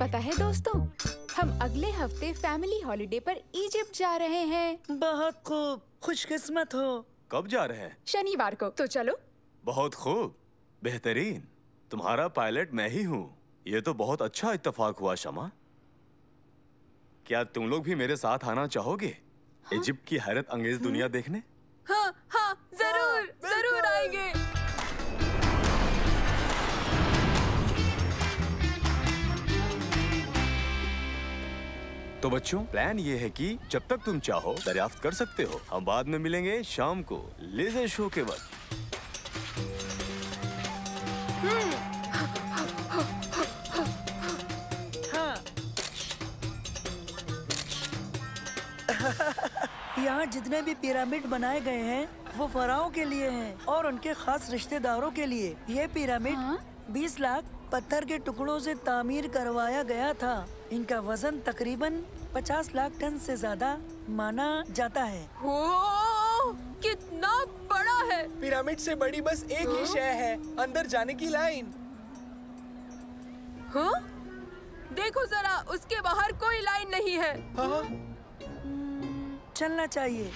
पता है दोस्तों, हम अगले हफ्ते फैमिली हॉलिडे पर इजिप्ट जा रहे हैं। बहुत खूब, खुशकिस्मत हो। कब जा रहे हैं? शनिवार को। तो चलो। बहुत खूब, बेहतरीन। तुम्हारा पायलट मैं ही हूँ। ये तो बहुत अच्छा इत्तेफाक हुआ शमा। क्या तुम लोग भी मेरे साथ आना चाहोगे? हाँ? इजिप्ट की हैरत अंगेज दुनिया देखने? हाँ हाँ, जरूर जरूर आएंगे। तो बच्चों, प्लान ये है कि जब तक तुम चाहो दरियाफ्त कर सकते हो। हम बाद में मिलेंगे शाम को लेजर शो के वक्त। हाँ। यहाँ जितने भी पिरामिड बनाए गए हैं वो फराओं के लिए हैं और उनके खास रिश्तेदारों के लिए। ये पिरामिड 20 लाख पत्थर के टुकड़ों से तामीर करवाया गया था। इनका वजन तकरीबन 50 लाख टन से ज्यादा माना जाता है। ओ, कितना बड़ा है! पिरामिड से बड़ी बस एक ही शय है, अंदर जाने की लाइन। हाँ? देखो जरा, उसके बाहर कोई लाइन नहीं है। हाँ? चलना चाहिए।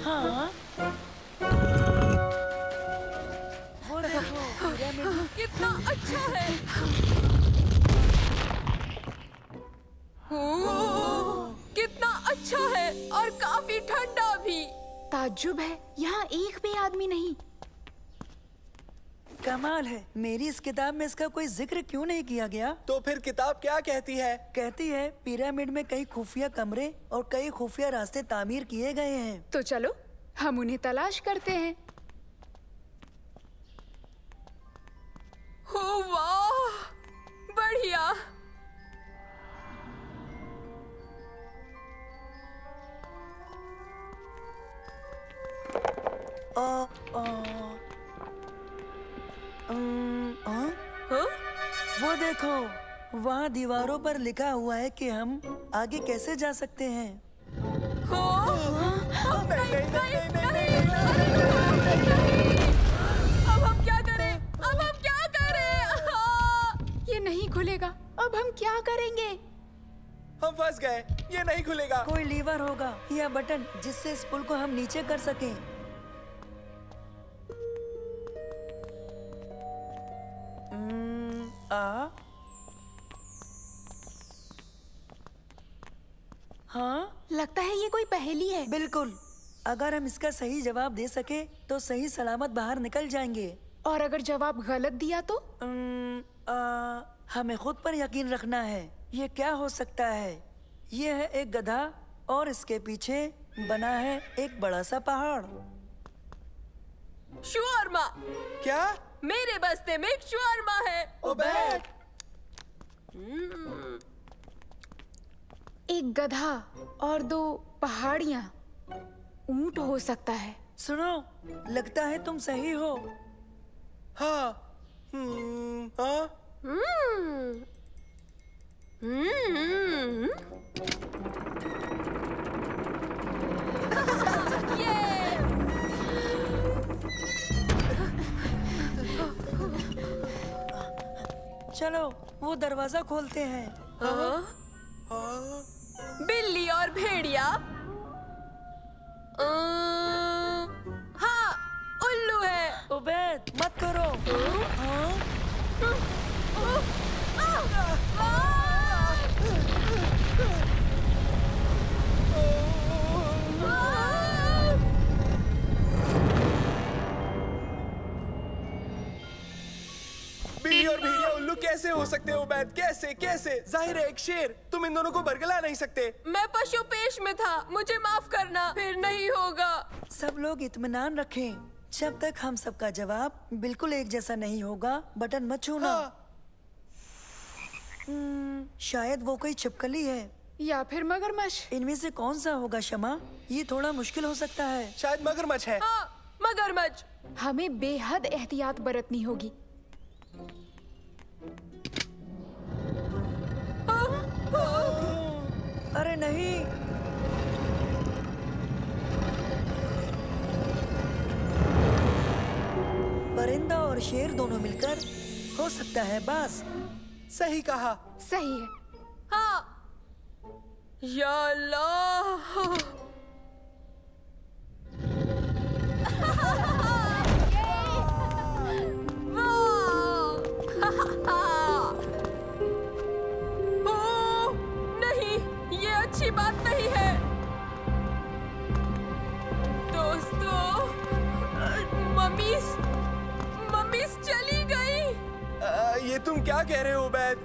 हाँ। वो देखो, पिरामिड कितना अच्छा है! कितना अच्छा है और काफी ठंडा भी। ताज्जुब है, यहाँ एक भी आदमी नहीं। कमाल है। मेरी इस किताब में इसका कोई जिक्र क्यों नहीं किया गया? तो फिर किताब क्या कहती है? कहती है पिरामिड में कई खुफिया कमरे और कई खुफिया रास्ते तामीर किए गए हैं। तो चलो हम उन्हें तलाश करते हैं। हो वाह, बढ़िया। हाँ? वो देखो, वहाँ दीवारों पर लिखा हुआ है कि हम आगे कैसे जा सकते हैं। अब हम क्या करें? अब हम क्या करें? ये नहीं खुलेगा। अब हम क्या करेंगे? हम फंस गए, ये नहीं खुलेगा। कोई लीवर होगा या बटन जिससे इस पुल को हम नीचे कर सकें। हाँ, लगता है ये कोई पहेली है। बिल्कुल। अगर हम इसका सही जवाब दे सके तो सही सलामत बाहर निकल जाएंगे। और अगर जवाब गलत दिया तो? हमें खुद पर यकीन रखना है। ये क्या हो सकता है? ये है एक गधा और इसके पीछे बना है एक बड़ा सा पहाड़। शवारमा। क्या? मेरे बस्ते में एक शवारमा है। उबैद। एक गधा और 2 पहाड़ियाँ। ऊंट हो सकता है। सुनो, लगता है तुम सही हो। हाँ। हाँ? चलो वो दरवाजा खोलते हैं। बिल्ली और भेड़िया। हाँ, उल्लू है। उबैद, मत करो। बिल्ली और भेड़िया उल्लू कैसे हो सकते हो उबैद? कैसे कैसे? जाहिर है एक शेर। तुम इन दोनों को बरगला नहीं सकते। मैं पशु पेश में था, मुझे माफ करना। फिर नहीं होगा। सब लोग इत्मीनान रखें। जब तक हम सबका जवाब बिल्कुल एक जैसा नहीं होगा, बटन मत छूना। हाँ। शायद वो कोई छिपकली है या फिर मगरमच्छ। इनमें से कौन सा होगा शमा? ये थोड़ा मुश्किल हो सकता है। शायद मगरमच्छ है। हाँ, मगरमच्छ। हमें बेहद एहतियात बरतनी होगी। अरे नहीं। और शेर दोनों मिलकर हो सकता है बाज। सही कहा। सही है। हाँ। या अल्लाह। ओह, नहीं, ये अच्छी बात नहीं है। दोस्तों, मम्मीस चली गई। ये तुम क्या कह रहे हो उबैद?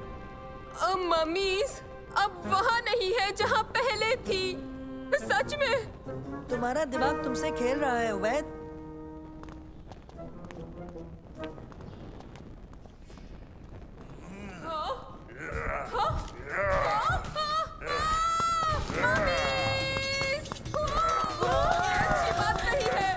मम्मीस अब वहाँ नहीं है जहाँ पहले थी। सच में। तुम्हारा दिमाग तुमसे खेल रहा है उबैद। अच्छी बात नहीं है।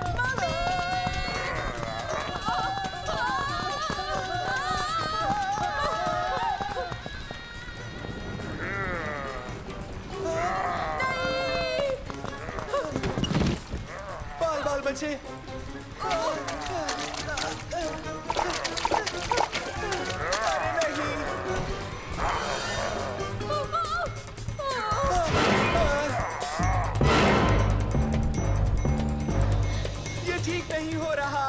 बाल बाल बचे। अरे नहीं। ये ठीक नहीं हो रहा।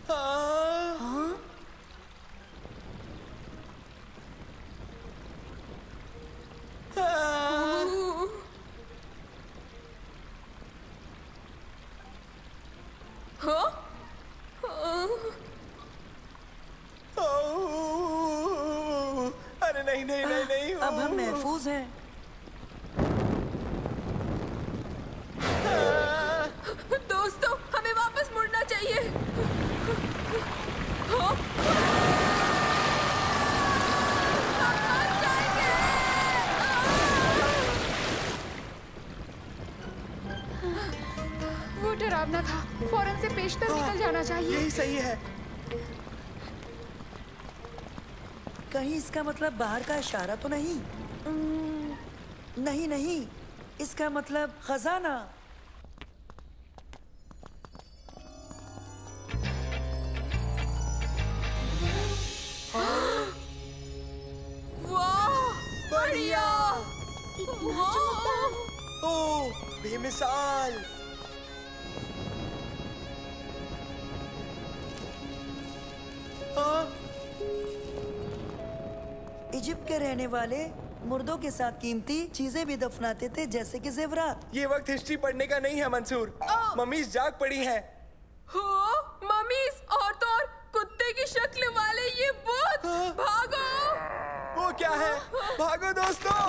हाँ? अरे नहीं नहीं नहीं नहीं। अब हम महफूज हैं। दोस्तों, हमें वापस मुड़ना चाहिए। वो डरावना था। फौरन से पेशतर निकल जाना चाहिए। यही सही है। कहीं इसका मतलब बाहर का इशारा तो नहीं? नहीं नहीं, इसका मतलब खजाना। वाह, बढ़िया। वाह। ओह, बेमिसाल। हाँ? इजिप्ट के रहने वाले मुर्दों के साथ कीमती चीजें भी दफनाते थे, जैसे कि जेवरात। ये वक्त हिस्ट्री पढ़ने का नहीं है मंसूर। मम्मीज जाग पड़ी हैं। हो, मम्मीस और तो और कुत्ते की शक्ल वाले ये भूत। भागो। वो क्या है? भागो दोस्तों।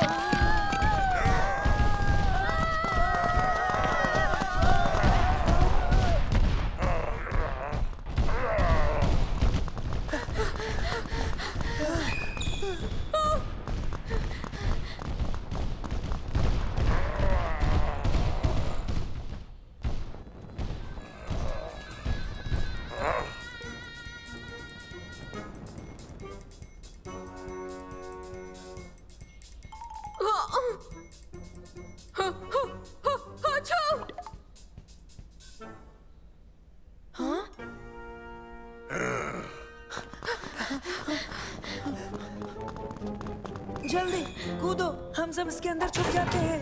जल्दी कूदो, हम सब इसके अंदर छुप जाते हैं।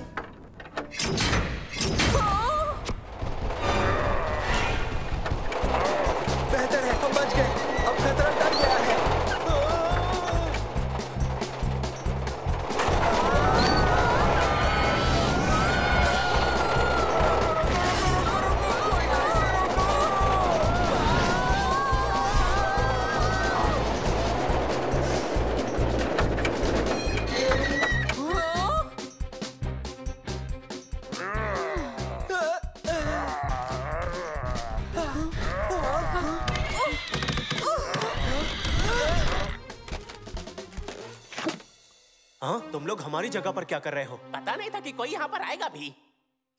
बेहतर है, हम बच गए। अब खतरा टल गया है। हाँ, तुम लोग हमारी जगह पर क्या कर रहे हो? पता नहीं था कि कोई यहाँ पर आएगा भी।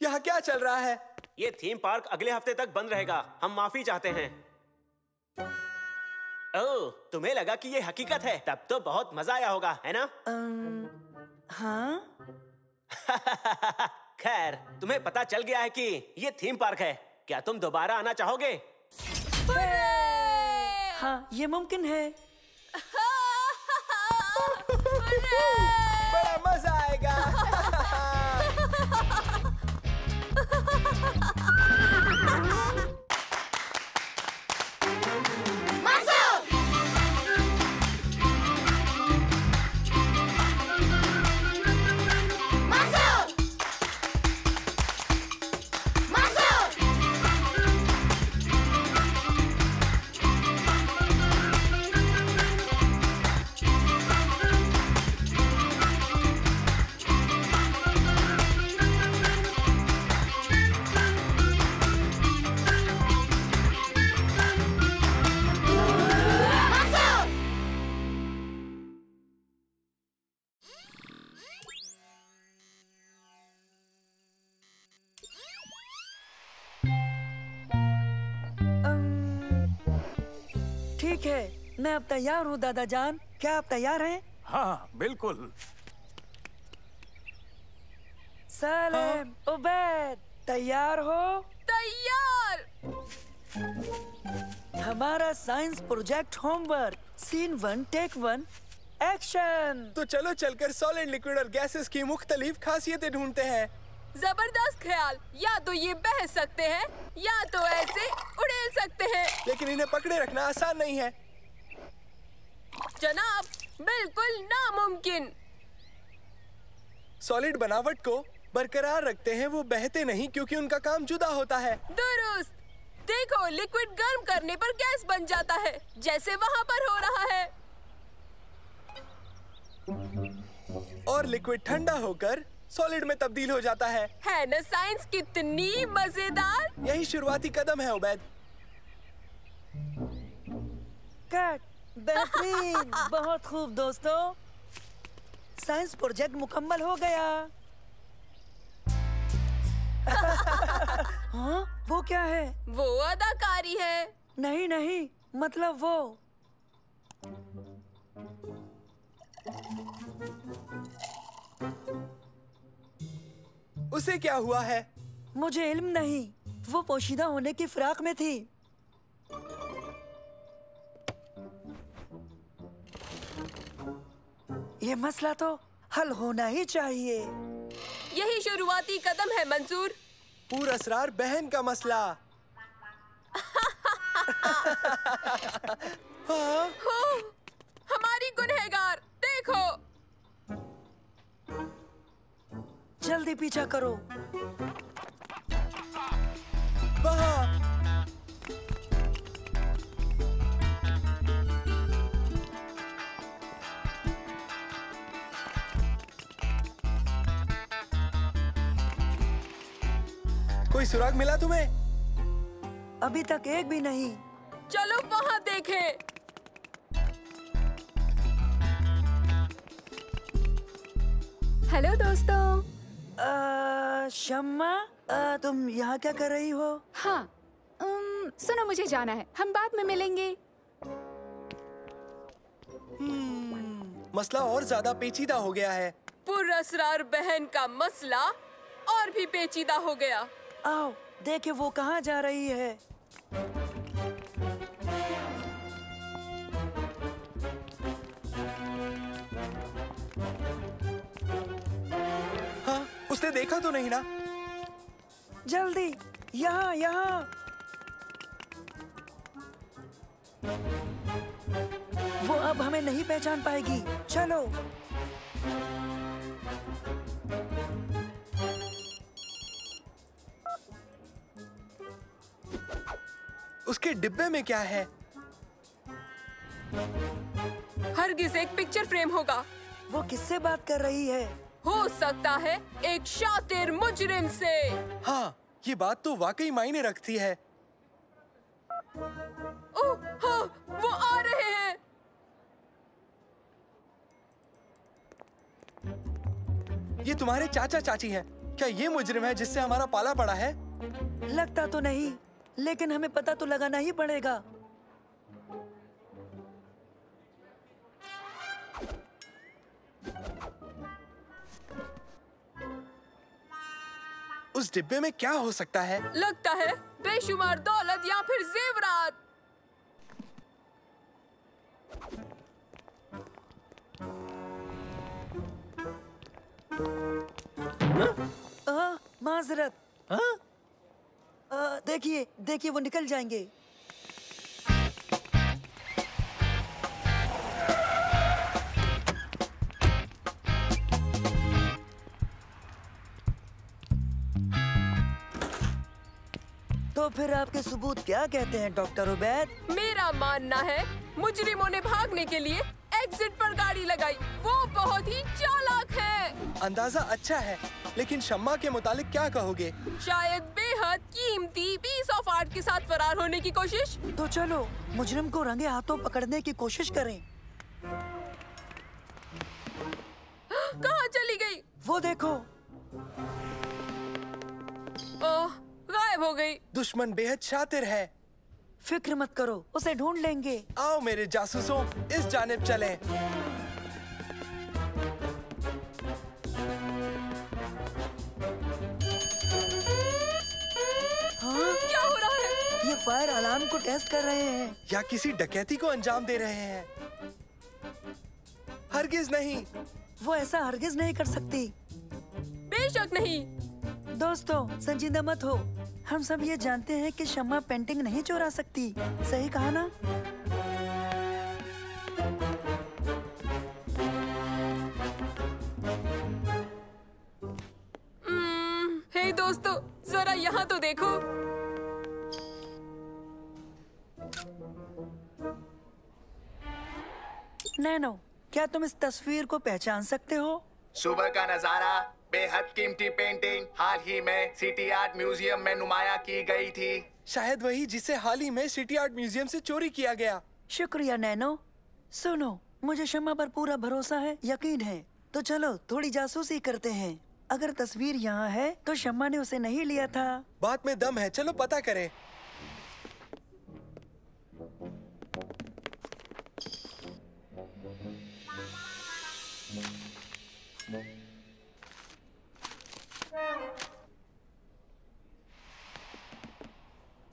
यहाँ क्या चल रहा है? ये थीम पार्क अगले हफ्ते तक बंद रहेगा। हम माफी चाहते हैं। ओह, तुम्हें लगा कि ये हकीकत है? तब तो बहुत मजा आया होगा, है ना? हाँ। खैर, तुम्हें पता चल गया है कि ये थीम पार्क है। क्या तुम दोबारा आना चाहोगे? हाँ, ये मुमकिन है। बड़ा मजा आएगा। ठीक है, मैं अब तैयार हूँ दादा जान। क्या आप तैयार हैं? हाँ, बिल्कुल। सलेम, उबैद, तैयार हो? तैयार। हमारा science project homework, scene 1 take 1 action. तो चलो चलकर सॉलिड, लिक्विड और गैसेस की मुख्तलिफ खासियतें ढूंढते हैं। जबरदस्त ख्याल। या तो ये बह सकते हैं या तो ऐसे उड़ेल सकते हैं। लेकिन इन्हें पकड़े रखना आसान नहीं है। जनाब, बिल्कुल नामुमकिन। सॉलिड बनावट को बरकरार रखते हैं, वो बहते नहीं क्योंकि उनका काम जुदा होता है। दुरुस्त। देखो, लिक्विड गर्म करने पर गैस बन जाता है, जैसे वहाँ पर हो रहा है। और लिक्विड ठंडा होकर सॉलिड में तब्दील हो जाता है। है ना साइंस कितनी मजेदार। यही शुरुआती कदम है उबैद। कट, बेहतरीन, बहुत खूब दोस्तों। साइंस प्रोजेक्ट मुकम्मल हो गया। हाँ, वो क्या है? वो अदाकारी है। नहीं नहीं, मतलब वो। उसे क्या हुआ है? मुझे इल्म नहीं, वो पोशीदा होने की फिराक में थी। ये मसला तो हल होना ही चाहिए। यही शुरुआती कदम है मंसूर। पूर असरार बहन का मसला। हाँ? हो, हमारी गुनहगार, देखो। जल्दी पीछा करो। वहाँ। कोई सुराग मिला तुम्हें? अभी तक एक भी नहीं। चलो वहाँ देखें। हेलो दोस्तों। शम्मा, तुम यहाँ क्या कर रही हो? हाँ, सुनो, मुझे जाना है, हम बाद में मिलेंगे। मसला और ज्यादा पेचीदा हो गया है। पुरअसरार बहन का मसला और भी पेचीदा हो गया। आओ देखे वो कहाँ जा रही है। हाँ, उसने देखा तो नहीं ना? जल्दी, यहाँ यहाँ। वो अब हमें नहीं पहचान पाएगी। चलो। उसके डिब्बे में क्या है? हरगिज एक पिक्चर फ्रेम होगा। वो किससे बात कर रही है? हो सकता है एक शातिर मुजरिम से। हाँ, ये बात तो वाकई मायने रखती है। ओह, हाँ, वो आ रहे हैं। ये तुम्हारे चाचा चाची हैं। क्या ये मुजरिम है जिससे हमारा पाला पड़ा है? लगता तो नहीं, लेकिन हमें पता तो लगाना ही पड़ेगा। उस डिब्बे में क्या हो सकता है? लगता है बेशुमार दौलत या फिर जेवरात। माजरत। देखिए देखिए, वो निकल जाएंगे। तो फिर आपके सबूत क्या कहते हैं डॉक्टर उबैद? मेरा मानना है मुजरिमों ने भागने के लिए एग्जिट पर गाड़ी लगाई। वो बहुत ही चालाक है। अंदाजा अच्छा है, लेकिन शम्मा के मुतालिक क्या कहोगे? शायद बेहद कीमती पीस ऑफ आर्ट के साथ फरार होने की कोशिश। तो चलो मुजरिम को रंगे हाथों पकड़ने की कोशिश करें। कहाँ चली गई? वो देखो। ओह, गायब हो गई। दुश्मन बेहद शातिर है। फिक्र मत करो, उसे ढूंढ लेंगे। आओ मेरे जासूसों, इस जानिब चलें। हाँ? क्या हो रहा है? ये फायर अलार्म को टेस्ट कर रहे हैं। या किसी डकैती को अंजाम दे रहे हैं। हरगिज नहीं। वो ऐसा हरगिज नहीं कर सकती। बेशक नहीं। दोस्तों, संजीदा मत हो। हम सब ये जानते हैं कि शम्मा पेंटिंग नहीं चुरा सकती। सही कहा ना? हे दोस्तों, जरा यहाँ तो देखो। नैनो, क्या तुम इस तस्वीर को पहचान सकते हो? सुबह का नजारा, बेहद कीमती पेंटिंग हाल ही में सिटी आर्ट म्यूजियम में नुमाया की गई थी। शायद वही जिसे हाल ही में सिटी आर्ट म्यूजियम से चोरी किया गया। शुक्रिया नैनो। सुनो, मुझे शम्मा पर पूरा भरोसा है, यकीन है। तो चलो थोड़ी जासूसी करते हैं। अगर तस्वीर यहाँ है तो शम्मा ने उसे नहीं लिया था। बात में दम है, चलो पता करें।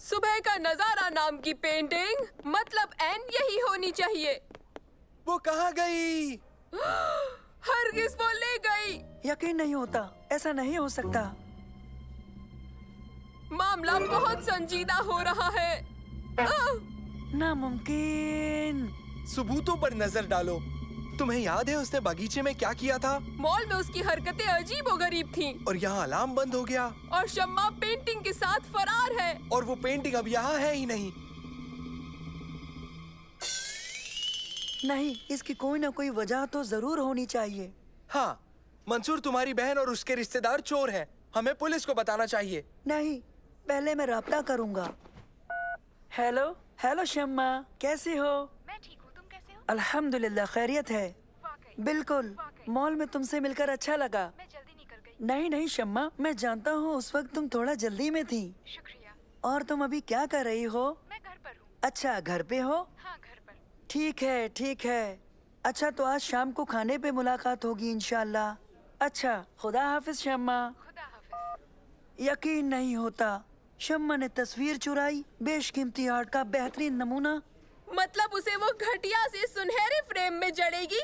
सुबह का नजारा नाम की पेंटिंग, मतलब एन यही होनी चाहिए। वो कहाँ गई? हरगिज वो ले गई। यकीन नहीं होता, ऐसा नहीं हो सकता। मामला बहुत संजीदा हो रहा है। नामुमकिन। सबूतों पर नजर डालो। तुम्हें याद है उसने बगीचे में क्या किया था? मॉल में उसकी हरकतें अजीबोगरीब थीं। और यहाँ अलार्म बंद हो गया। और शम्मा पेंटिंग के साथ फरार है। और वो पेंटिंग अब यहाँ है ही नहीं। नहीं, इसकी कोई ना कोई वजह तो जरूर होनी चाहिए। हाँ, मंसूर तुम्हारी बहन और उसके रिश्तेदार चोर हैं। हमें पुलिस को बताना चाहिए। नहीं, पहले मैं राब्ता करूंगा। हेलो हेलो शम्मा, कैसी हो? मैं ठीक हूँ, तुम कैसे हो? अल्हम्दुलिल्लाह, खैरियत है। बिल्कुल, मॉल में तुमसे मिलकर अच्छा लगा। मैं जल्दी निकल गई। नहीं नहीं शम्मा, मैं जानता हूँ उस वक्त तुम थोड़ा जल्दी में थी। शुक्रिया। और तुम अभी क्या कर रही हो? मैं घर पर हूँ। अच्छा, घर पे हो? हाँ, घर पर। ठीक है ठीक है। अच्छा, तो आज शाम को खाने पे मुलाकात होगी इंशाल्लाह। अच्छा, खुदा हाफिज शम्मा। खुदा हाफिज। यकीन नहीं होता, शम्मा ने तस्वीर चुराई, बेशकीमती आर्ट का बेहतरीन नमूना। मतलब उसे वो घटिया से सुनहरे फ्रेम में जड़ेगी,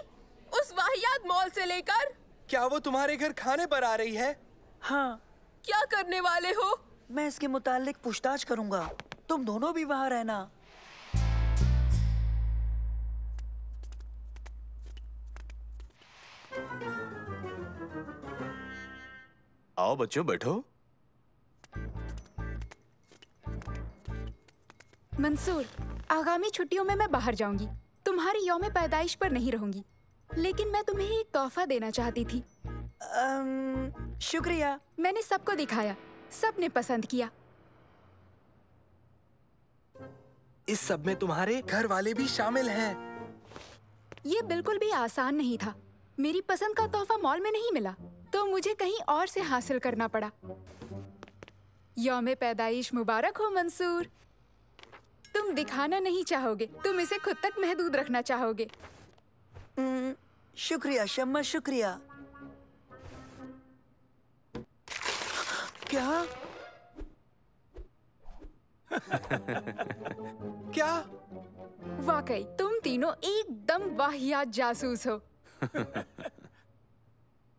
उस वाहियात मॉल से लेकर। क्या वो तुम्हारे घर खाने पर आ रही है? हाँ। क्या करने वाले हो? मैं इसके मुतालिक पूछताछ करूंगा। तुम दोनों भी वहाँ रहना। आओ बच्चों, बैठो। मंसूर, आगामी छुट्टियों में मैं बाहर जाऊंगी। तुम्हारी यौम पैदाइश पर नहीं रहूंगी, लेकिन मैं तुम्हें एक तोहफा देना चाहती थी। शुक्रिया। मैंने सबको दिखाया, सबने पसंद किया। इस सब में तुम्हारे घर वाले भी शामिल हैं। ये बिल्कुल भी आसान नहीं था। मेरी पसंद का तोहफा मॉल में नहीं मिला, तो मुझे कहीं और से हासिल करना पड़ा। यौम पैदाइश मुबारक हो मंसूर। तुम दिखाना नहीं चाहोगे, तुम इसे खुद तक महदूद रखना चाहोगे। शुक्रिया शम्मा, शुक्रिया। क्या? क्या? वाकई तुम तीनों एकदम वाहियात जासूस हो।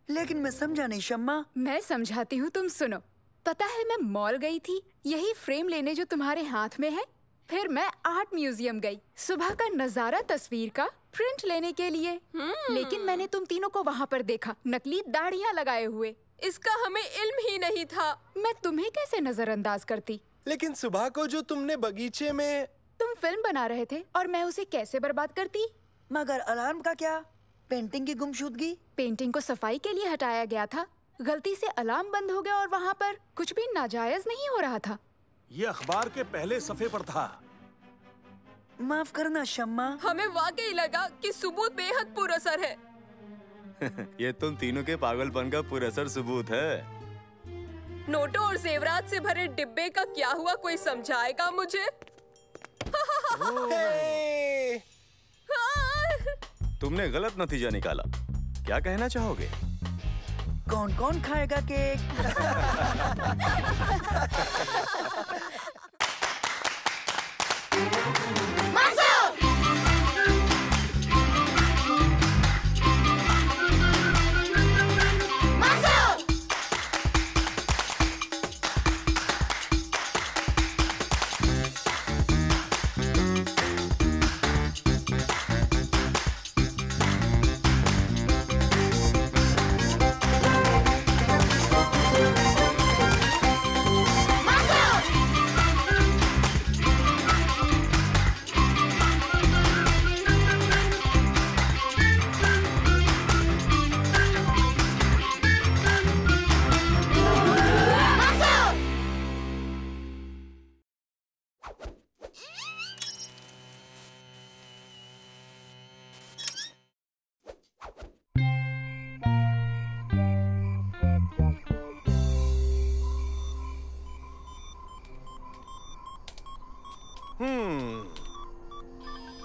लेकिन मैं समझा नहीं शम्मा। मैं समझाती हूँ, तुम सुनो। पता है मैं मॉल गई थी यही फ्रेम लेने जो तुम्हारे हाथ में है। फिर मैं आर्ट म्यूजियम गई सुबह का नजारा तस्वीर का प्रिंट लेने के लिए। लेकिन मैंने तुम तीनों को वहाँ पर देखा नकली दाढ़ियाँ लगाए हुए। इसका हमें इल्म ही नहीं था। मैं तुम्हें कैसे नजरअंदाज करती? लेकिन सुबह को जो तुमने बगीचे में तुम फिल्म बना रहे थे और मैं उसे कैसे बर्बाद करती? मगर अलार्म का क्या? पेंटिंग की गुमशुदगी? पेंटिंग को सफाई के लिए हटाया गया था। गलती से अलार्म बंद हो गया और वहाँ पर कुछ भी नाजायज नहीं हो रहा था। ये अखबार के पहले सफे पर था। माफ करना शम्मा। हमें वाकई लगा कि सबूत बेहद पुरअसर है। ये तुम तीनों के पागलपन का पुरअसर सबूत है। नोटों और जेवरात से भरे डिब्बे का क्या हुआ, कोई समझाएगा मुझे? हे! तुमने गलत नतीजा निकाला। क्या कहना चाहोगे? कौन कौन खाएगा केक?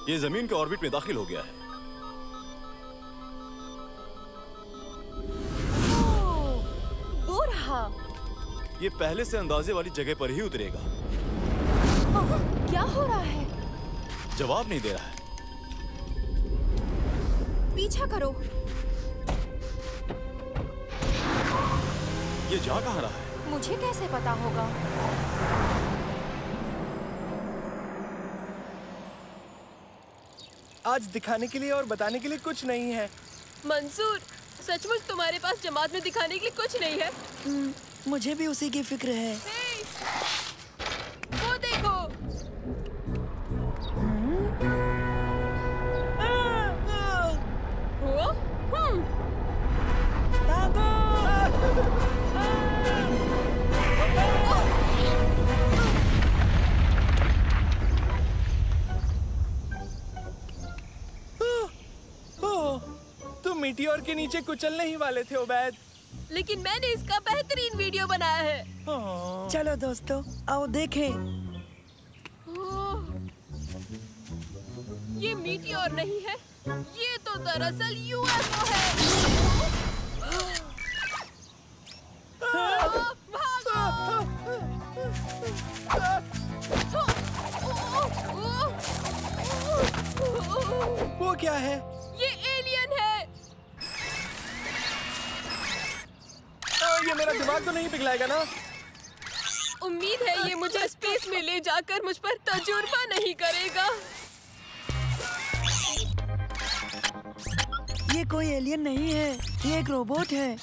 ये जमीन के ऑर्बिट में दाखिल हो गया है। वो रहा। ये पहले से अंदाजे वाली जगह पर ही उतरेगा। क्या हो रहा है? जवाब नहीं दे रहा है। पीछा करो। ये जा कहाँ रहा है? मुझे कैसे पता होगा? आज दिखाने के लिए और बताने के लिए कुछ नहीं है। मंसूर, सचमुच तुम्हारे पास जमात में दिखाने के लिए कुछ नहीं है? मुझे भी उसी की फिक्र है। हे! वो देखो। मीटियोर के नीचे कुचलने ही वाले थे उबैद। लेकिन मैंने इसका बेहतरीन वीडियो बनाया है। चलो दोस्तों, आओ देखें। ये मीटियोर नहीं है, ये तो दरअसल यूएफओ है। वो क्या है? ये एलियन है। ये मेरा दिमाग तो नहीं पिघलाएगा ना? उम्मीद है ये मुझे स्पेस में ले जाकर मुझ पर तजुर्बा नहीं करेगा। ये कोई एलियन नहीं है, ये एक रोबोट है।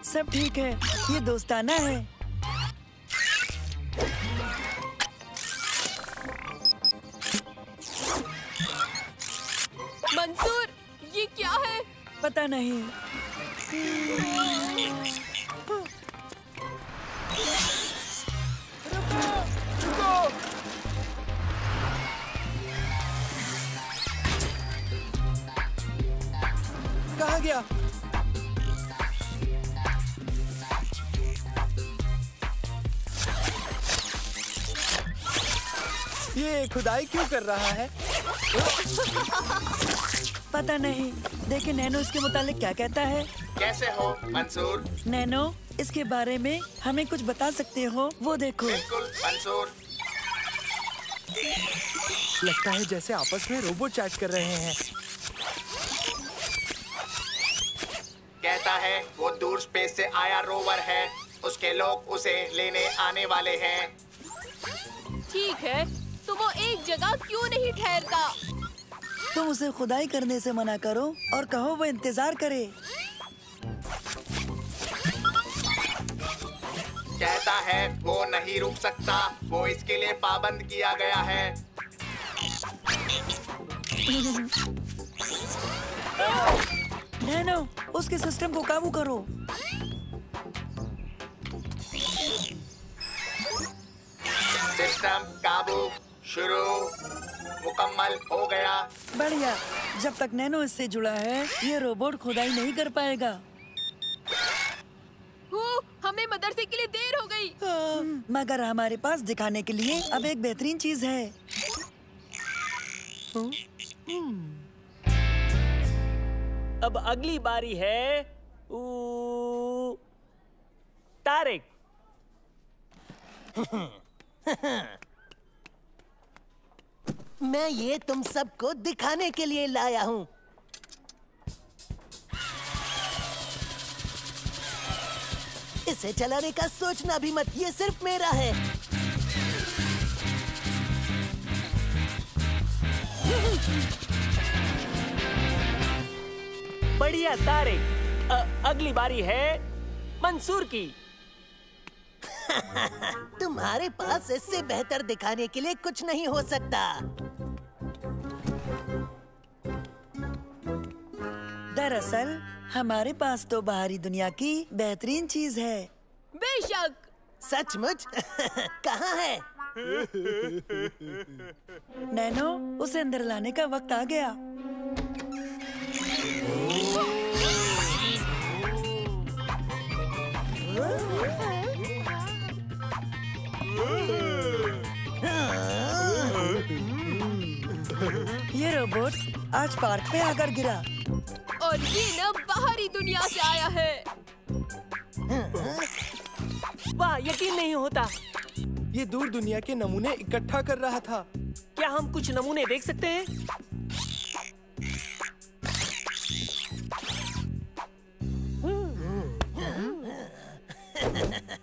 सब ठीक है, ये दोस्ताना है। मंसूर, ये क्या है? पता नहीं। रुको! कहाँ गया? ये खुदाई क्यों कर रहा है? पता नहीं, देखे नैनो इसके मुतालिक क्या कहता है। कैसे हो मंसूर? नैनो, इसके बारे में हमें कुछ बता सकते हो? वो देखो। बिल्कुल मंसूर। लगता है जैसे आपस में रोबोट चैट कर रहे हैं। कहता है वो दूर स्पेस से आया रोवर है, उसके लोग उसे लेने आने वाले हैं। ठीक है, तो वो एक जगह क्यों नहीं ठहरता? तुम उसे खुदाई करने से मना करो और कहो वो इंतजार करे। कहता है वो नहीं रुक सकता, वो इसके लिए पाबंद किया गया है। नैनो, उसके सिस्टम को काबू करो। सिस्टम काबू शुरू मुकम्मल हो गया। बढ़िया। जब तक नैनो इससे जुड़ा है, ये रोबोट खुदाई नहीं कर पाएगा। हमें मदरसे के लिए देर हो गई। मगर हमारे पास दिखाने के लिए अब एक बेहतरीन चीज है। अब अगली बारी है तारिक। मैं ये तुम सबको दिखाने के लिए लाया हूँ। इसे चलाने का सोचना भी मत, ये सिर्फ मेरा है। बढ़िया तारिक। अगली बारी है मंसूर की। तुम्हारे पास इससे बेहतर दिखाने के लिए कुछ नहीं हो सकता। दरअसल हमारे पास तो बाहरी दुनिया की बेहतरीन चीज है। बेशक। सचमुच? कहाँ है? नैनो, उसे अंदर लाने का वक्त आ गया। ये रोबोट आज पार्क में आकर गिरा और ये न बाहरी दुनिया से आया है। वाह, यकीन नहीं होता। ये दूर दुनिया के नमूने इकट्ठा कर रहा था। क्या हम कुछ नमूने देख सकते हैं?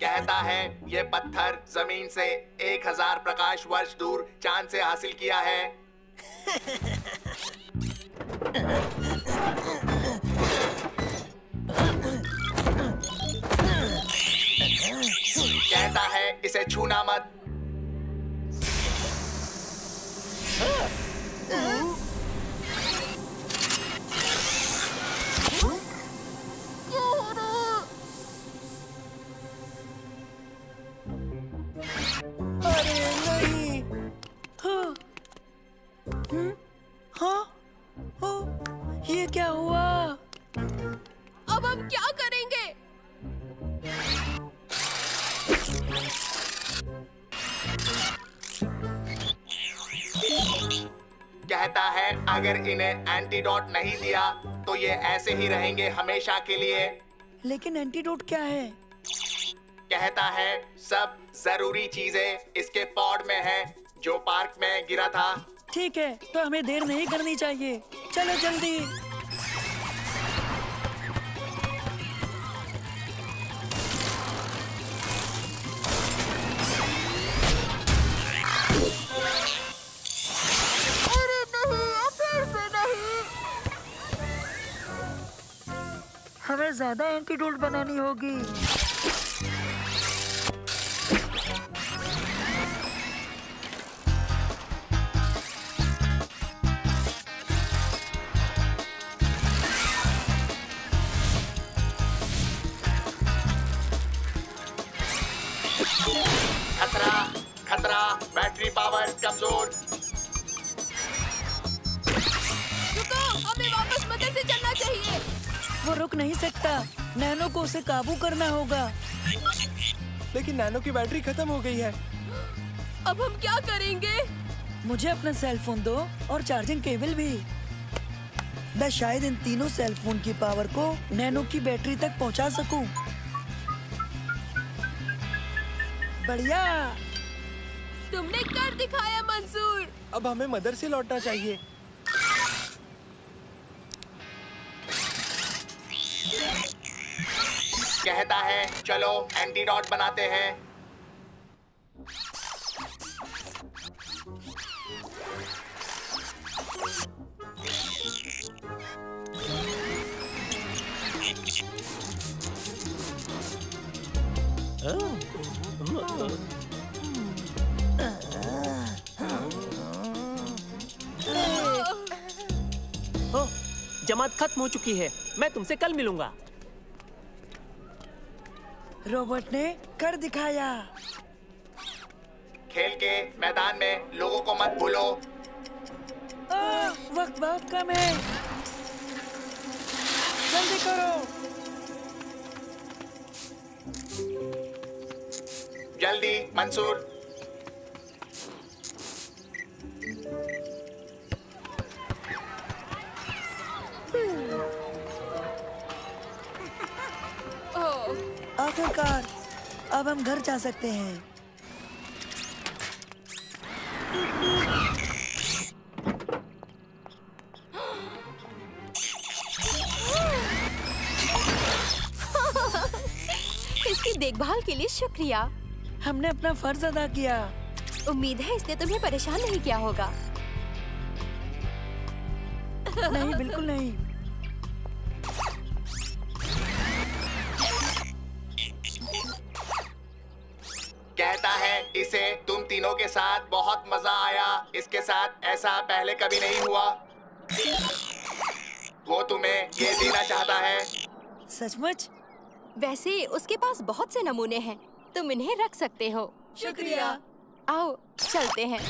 कहता है ये पत्थर जमीन से 1000 प्रकाश वर्ष दूर चांद से हासिल किया है। कहता है इसे छूना मत। अरे नहीं। ये क्या हुआ? अब हम क्या करेंगे? कहता है अगर इन्हें एंटीडोट नहीं दिया तो ये ऐसे ही रहेंगे हमेशा के लिए। लेकिन एंटीडोट क्या है? कहता है सब जरूरी चीजें इसके पॉड में है जो पार्क में गिरा था। ठीक है, तो हमें देर नहीं करनी चाहिए। चलो जल्दी। अरे नहीं, फिर से नहीं। हमें ज्यादा एंटीडोट बनानी होगी। खतरा खतरा, बैटरी पावर कमजोर। रुको, हमें वापस मदरसे चलना चाहिए। वो रुक नहीं सकता। नैनो को उसे काबू करना होगा। लेकिन नैनो की बैटरी खत्म हो गई है। अब हम क्या करेंगे? मुझे अपना सेल फोन दो और चार्जिंग केबल भी। मैं शायद इन तीनों सेल फोन की पावर को नैनो की बैटरी तक पहुंचा सकूं। बढ़िया, तुमने कर दिखाया मंसूर। अब हमें मदर से लौटना चाहिए। कहता है चलो एंटीडोट बनाते हैं। जमात खत्म हो चुकी है। मैं तुमसे कल मिलूंगा। रोबोट ने कर दिखाया। खेल के मैदान में लोगों को मत भूलो। वक्त बहुत कम है, जल्दी करो। जल्दी मंसूर। आखिरकार अब हम घर जा सकते हैं। इसकी देखभाल के लिए शुक्रिया। हमने अपना फर्ज अदा किया। उम्मीद है इसने तुम्हें परेशान नहीं किया होगा। नहीं, बिल्कुल नहीं। कहता है इसे तुम तीनों के साथ बहुत मजा आया। इसके साथ ऐसा पहले कभी नहीं हुआ। वो तुम्हें ये देना चाहता है। सचमुच? वैसे उसके पास बहुत से नमूने हैं, तुम इन्हें रख सकते हो। शुक्रिया। आओ चलते हैं।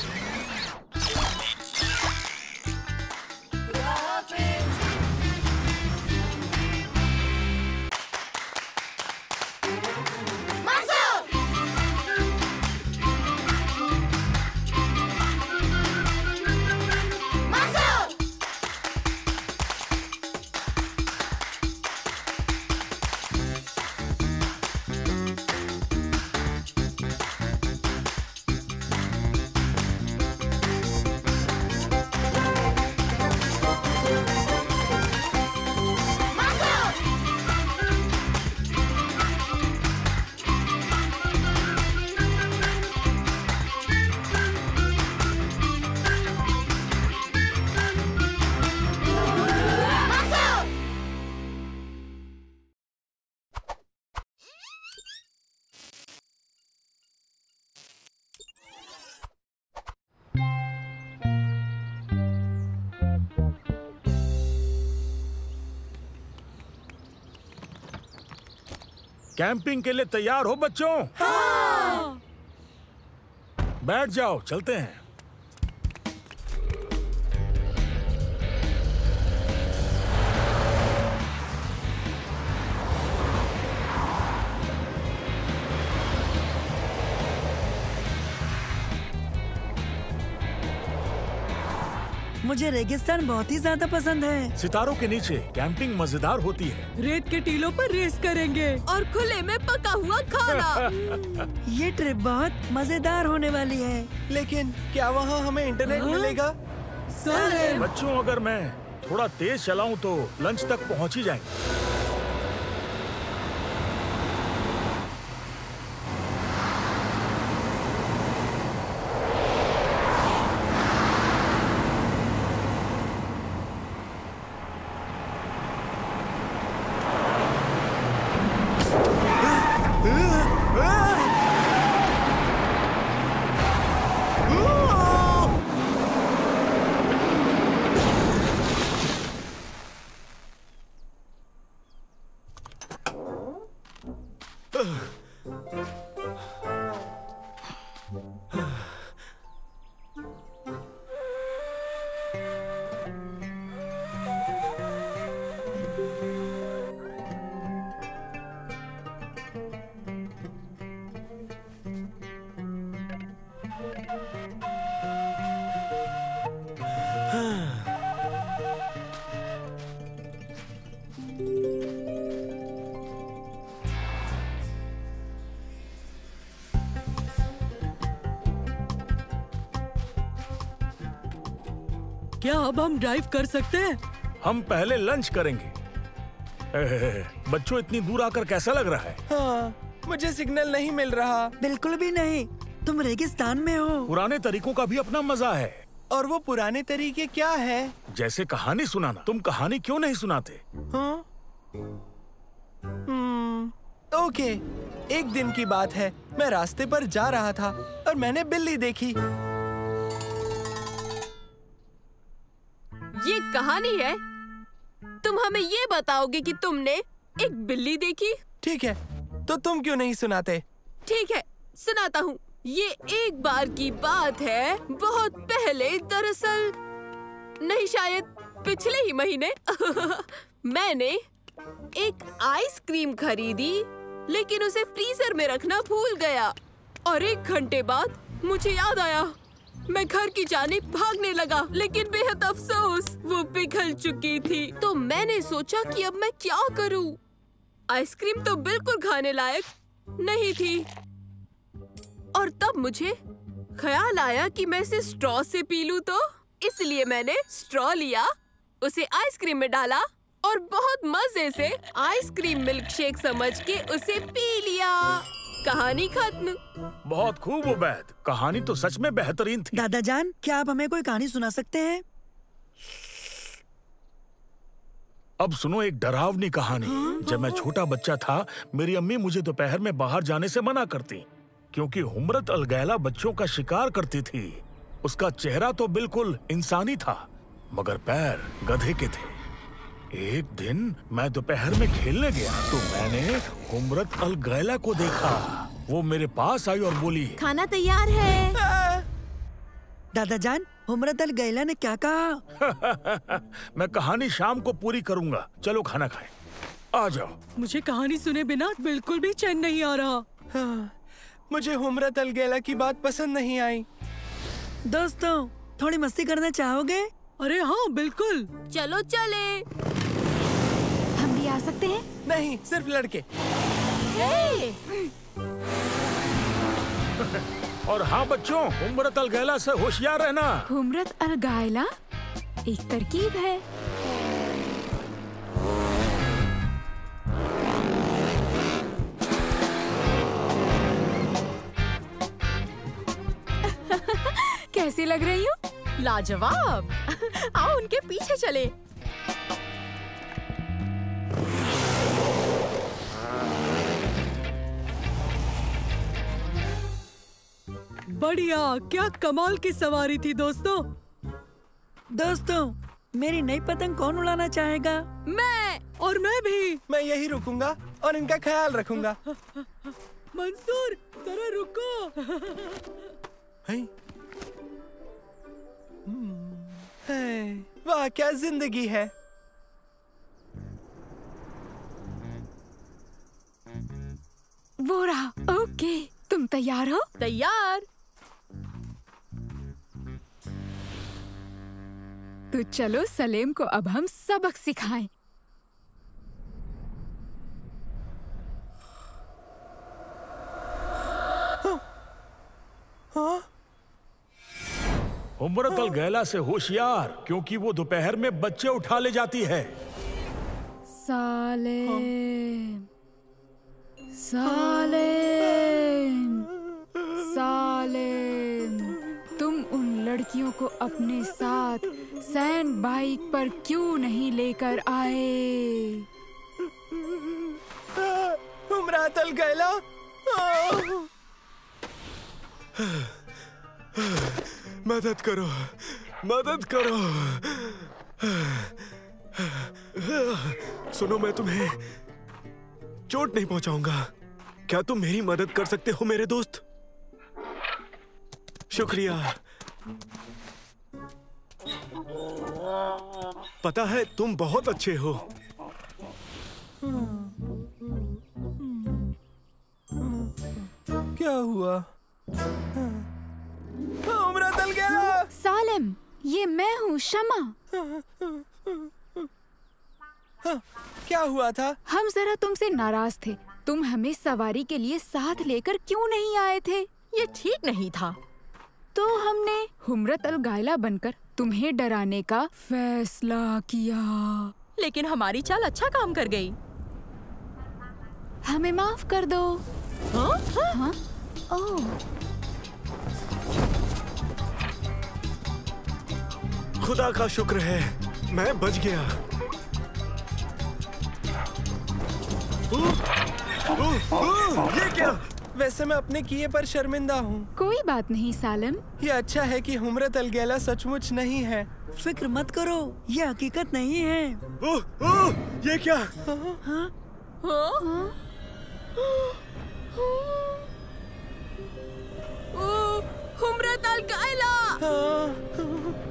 कैंपिंग के लिए तैयार हो बच्चों? हाँ। बैठ जाओ, चलते हैं। मुझे रेगिस्तान बहुत ही ज्यादा पसंद है। सितारों के नीचे कैंपिंग मजेदार होती है। रेत के टीलों पर रेस करेंगे और खुले में पका हुआ खाना। ये ट्रिप बहुत मजेदार होने वाली है। लेकिन क्या वहाँ हमें इंटरनेट मिलेगा? बच्चों, अगर मैं थोड़ा तेज चलाऊं तो लंच तक पहुंच ही जाएंगे। क्या अब हम ड्राइव कर सकते हैं? हम पहले लंच करेंगे। बच्चों, इतनी दूर आकर कैसा लग रहा है? हाँ, मुझे सिग्नल नहीं मिल रहा। बिल्कुल भी नहीं, तुम रेगिस्तान में हो। पुराने तरीकों का भी अपना मजा है। और वो पुराने तरीके क्या है? जैसे कहानी सुनाना। तुम कहानी क्यों नहीं सुनाते? हाँ? ओके, एक दिन की बात है। मैं रास्ते पर जा रहा था और मैंने बिल्ली देखी। ये कहानी है? तुम हमें ये बताओगे कि तुमने एक बिल्ली देखी? ठीक है, तो तुम क्यों नहीं सुनाते? ठीक है, सुनाता हूँ। ये एक बार की बात है, बहुत पहले, दरअसल नहीं, शायद पिछले ही महीने मैंने एक आइसक्रीम खरीदी, लेकिन उसे फ्रीजर में रखना भूल गया और 1 घंटे बाद मुझे याद आया। मैं घर की जानिब भागने लगा, लेकिन बेहद अफसोस, वो पिघल चुकी थी। तो मैंने सोचा कि अब मैं क्या करूं? आइसक्रीम तो बिल्कुल खाने लायक नहीं थी और तब मुझे ख्याल आया कि मैं इसे स्ट्रॉ से पी लूं, तो इसलिए मैंने स्ट्रॉ लिया, उसे आइसक्रीम में डाला और बहुत मजे से आइसक्रीम मिल्क शेक समझ के उसे पी लिया। कहानी खत्म। बहुत खूब उबैद, कहानी तो सच में बेहतरीन थी। दादा जान, क्या आप हमें कोई कहानी सुना सकते हैं? अब सुनो एक डरावनी कहानी। जब मैं छोटा बच्चा था, मेरी अम्मी मुझे दोपहर में बाहर जाने से मना करती, क्योंकि हुम्रत अलगैला बच्चों का शिकार करती थी। उसका चेहरा तो बिल्कुल इंसानी था, मगर पैर गधे के थे। एक दिन मैं दोपहर में खेलने गया तो मैंने हुम्रत अलगैला को देखा। वो मेरे पास आई और बोली, खाना तैयार है। दादा जान, हुम्रत अलगैला ने क्या कहा? मैं कहानी शाम को पूरी करूंगा, चलो खाना खाएं। आ जाओ। मुझे कहानी सुने बिना बिल्कुल भी चैन नहीं आ रहा। हाँ, मुझे हुम्रत अलगैला की बात पसंद नहीं आई। दोस्तों, थोड़ी मस्ती करना चाहोगे? अरे हाँ, बिल्कुल। चलो चले। हम भी आ सकते हैं? नहीं, सिर्फ लड़के। और हाँ बच्चों, हुम्रत अलगैला से होशियार रहना। हुम्रत अलगैला एक तरकीब है। कैसी लग रही हूँ? लाजवाब। आओ उनके पीछे चले। बढ़िया, क्या कमाल की सवारी थी दोस्तों। दोस्तों, मेरी नई पतंग कौन उड़ाना चाहेगा? मैं। और मैं भी। मैं यही रुकूंगा और इनका ख्याल रखूंगा। मंसूर, जरा रुको। वाह, क्या जिंदगी है। वो रहा। ओके, तुम तैयार हो? तैयार। तो चलो सलेम को अब हम सबक सिखाएं। हुम्रत अलगैला से होशियार, क्योंकि वो दोपहर में बच्चे उठा ले जाती है। सालेम, सालेम, सालेम, तुम उन लड़कियों को अपने साथ सैंड बाइक पर क्यों नहीं लेकर आए? हुम्रत अलगैला। मदद करो, मदद करो। सुनो, मैं तुम्हें चोट नहीं पहुंचाऊंगा। क्या तुम मेरी मदद कर सकते हो मेरे दोस्त? शुक्रिया। पता है तुम बहुत अच्छे हो। क्या हुआ? हुम्रत अलगैला। सालेम, ये मैं हूँ, शमा। क्या हुआ था? हम जरा तुमसे नाराज थे। तुम हमें सवारी के लिए साथ लेकर क्यों नहीं आए थे? ये ठीक नहीं था। तो हमने हुम्रत अलगैला बनकर तुम्हें डराने का फैसला किया। लेकिन हमारी चाल अच्छा काम कर गई। हमें माफ कर दो। हाँ? हाँ? ओह। खुदा का शुक्र है, मैं बच गया। ये क्या? वैसे मैं अपने किए पर शर्मिंदा हूँ। कोई बात नहीं सालिम। ये अच्छा है कि हुम्रत अलगैला सचमुच नहीं है। फिक्र मत करो, ये हकीकत नहीं है। ये क्या? हुम्रत अलगैला।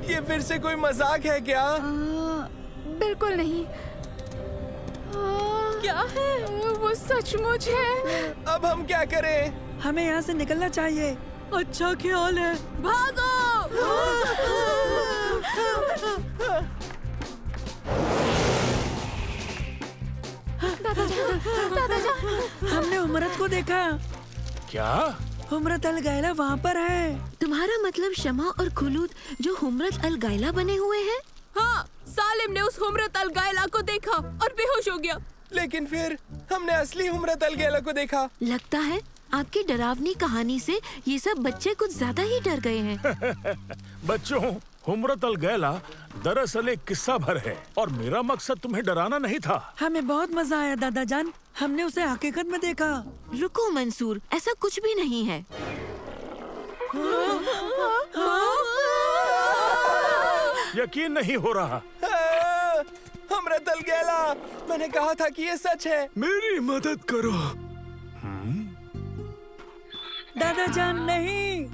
ये फिर से कोई मजाक है क्या? बिल्कुल नहीं। क्या है? वो सचमुच है। अब हम क्या करें? हमें यहाँ से निकलना चाहिए। अच्छा ख्याल है। भागो! दादाजान, हमने हुम्रत को देखा। क्या? हुम्रत अलगैला वहाँ पर है। तुम्हारा मतलब शमा और खुलूद जो हुम्रत अलगैला बने हुए हैं? हाँ, सालिम ने उस हुम्रत अलगैला को देखा और बेहोश हो गया। लेकिन फिर हमने असली हुम्रत अलगैला को देखा। लगता है आपकी डरावनी कहानी से ये सब बच्चे कुछ ज्यादा ही डर गए हैं। बच्चों, हुम्रत अलगैला दरअसल एक किस्सा भर है और मेरा मकसद तुम्हें डराना नहीं था। हमें बहुत मजा आया दादाजान, हमने उसे हकीकत में देखा। रुको मंसूर, ऐसा कुछ भी नहीं है। यकीन नहीं हो रहा। हुम्रत अलगैला, मैंने कहा था कि ये सच है। मेरी मदद करो। दादाजान नहीं।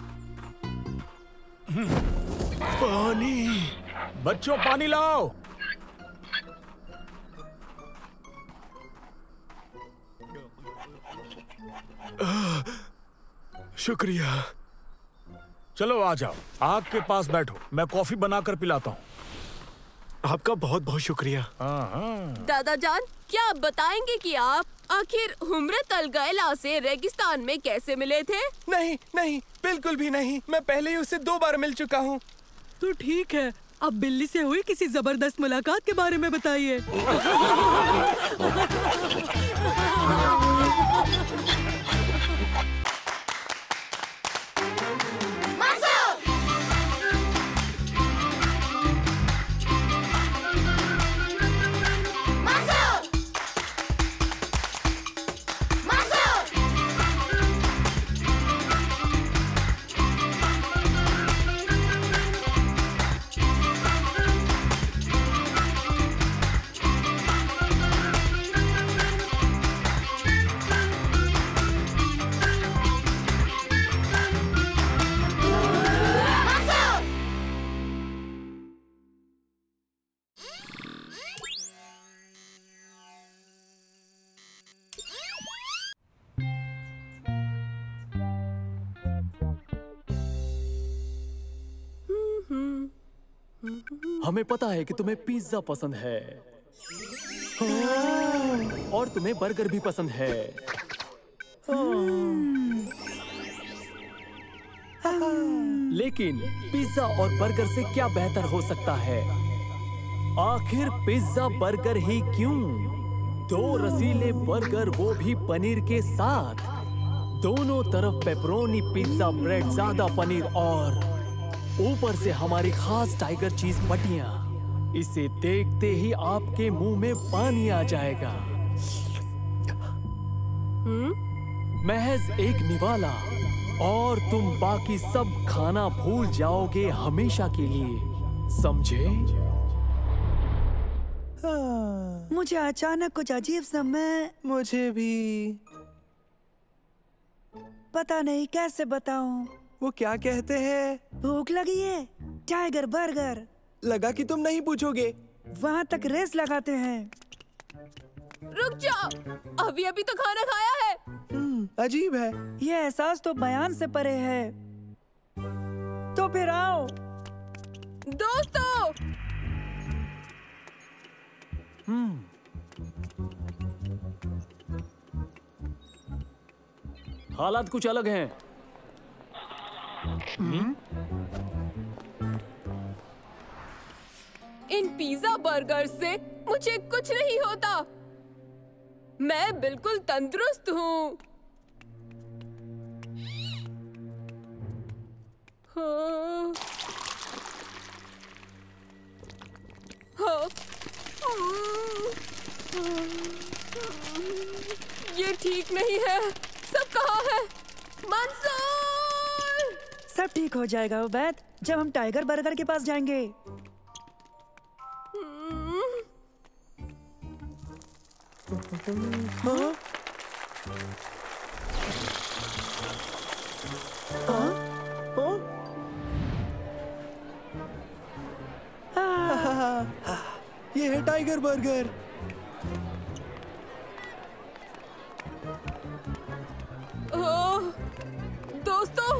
पानी। बच्चों, पानी लाओ। शुक्रिया। चलो आ जाओ, आग के पास बैठो, मैं कॉफी बनाकर पिलाता हूँ। आपका बहुत बहुत शुक्रिया। दादाजान, क्या आप बताएंगे कि आप आखिर हुम्रत अलगैला से रेगिस्तान में कैसे मिले थे? नहीं नहीं, बिल्कुल भी नहीं। मैं पहले ही उससे 2 बार मिल चुका हूँ। तो ठीक है, अब बिल्ली से हुई किसी जबरदस्त मुलाकात के बारे में बताइए। हमें पता है कि तुम्हें पिज्जा पसंद है और तुम्हें बर्गर भी पसंद है। लेकिन पिज्जा और बर्गर से क्या बेहतर हो सकता है? आखिर पिज्जा बर्गर ही क्यों? 2 रसीले बर्गर, वो भी पनीर के साथ। दोनों तरफ पेपरोनी पिज्जा ब्रेड, ज्यादा पनीर और ऊपर से हमारी खास टाइगर चीज पट्टियां। इसे देखते ही आपके मुंह में पानी आ जाएगा। महज एक निवाला और तुम बाकी सब खाना भूल जाओगे हमेशा के लिए, समझे? मुझे अचानक कुछ अजीब सा मुझे भी पता नहीं कैसे बताऊं। वो क्या कहते हैं? भूख लगी है, टाइगर बर्गर। लगा कि तुम नहीं पूछोगे। वहाँ तक रेस लगाते हैं। रुक जाओ, अभी अभी तो खाना खाया है। अजीब है। ये एहसास तो बयान से परे है। तो फिर आओ दोस्तों। हालात कुछ अलग हैं। पिज्जा बर्गर से मुझे कुछ नहीं होता। मैं बिल्कुल तंदुरुस्त हूँ। हाँ। हाँ। ये ठीक नहीं है। सब कहाँ है? मंसूर! सब ठीक हो जाएगा उबैद, जब हम टाइगर बर्गर के पास जाएंगे। हाँ? ये है टाइगर बर्गर। दोस्तों,